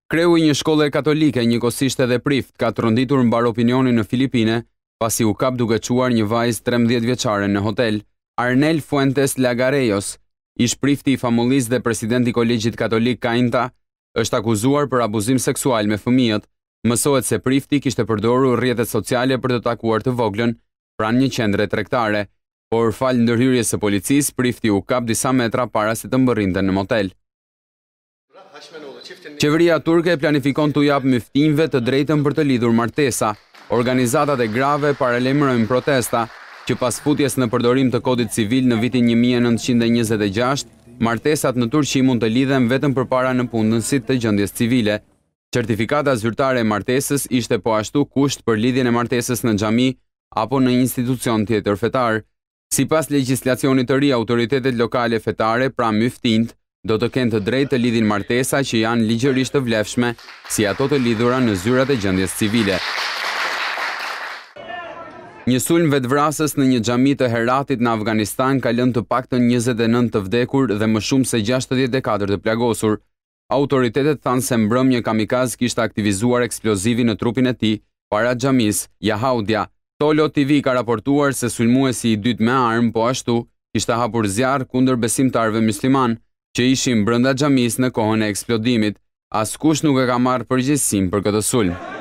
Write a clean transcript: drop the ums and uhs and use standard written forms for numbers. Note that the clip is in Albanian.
Kreu i një shkolle katolike, njëkohësisht edhe prift, ka tronditur mbar opinionin në Filipine, pasi u kap duke çuar një vajzë 13 vjeçare në hotel. Arnel Fuentes Lagarejos, ish prifti i famullisë dhe presidenti i Kolegjit Katolik Cainta, është akuzuar për abuzim seksual me fëmijët. Mësohet se prifti kishte përdorur rrjetet sociale për të takuar të voglën pranë një qendre tregtare, por fal ndërhyrjes së policisë, prifti u kap disa metra para se të mbërrinte në motel. Qeveria turke planifikon t'u jap myftinjve të drejtën për të lidhur martesa. Organizatat e grave paralajmërojnë protesta, që pas futjes në përdorim të kodit civil në vitin 1926, martesat në Turqi mund të lidhen vetëm përpara nëpunësit të gjendjes civile. Certifikata zyrtare e martesës ishte po ashtu kusht për lidhjen e martesës në xhami apo në institucion tjetër fetar. Sipas legjislacionit të ri, autoritetet lokale fetare, pra myftinjt, do të kenë të drejtë të lidhin martesa që janë ligjërisht të vlefshme, si ato të lidhura në zyrat e gjendjes civile. Një sulm vetvrasës në një xhami të Heratit në Afganistan ka lënë të paktën 29 të vdekur dhe më shumë se 64 të plagosur. Autoritetet thanë se mbrëmje kamikaz kishte aktivizuar eksplozivi në trupin e tij para xhamisë Yahaudia. Tolo TV ka raportuar se sulmuesi i dytë me armë po ashtu kishte hapur zjarr kundër besimtarëve mysliman që ishin brenda xhamisë në kohën e eksplodimit. Askush nuk e ka marrë përgjegjësinë për këtë sulm.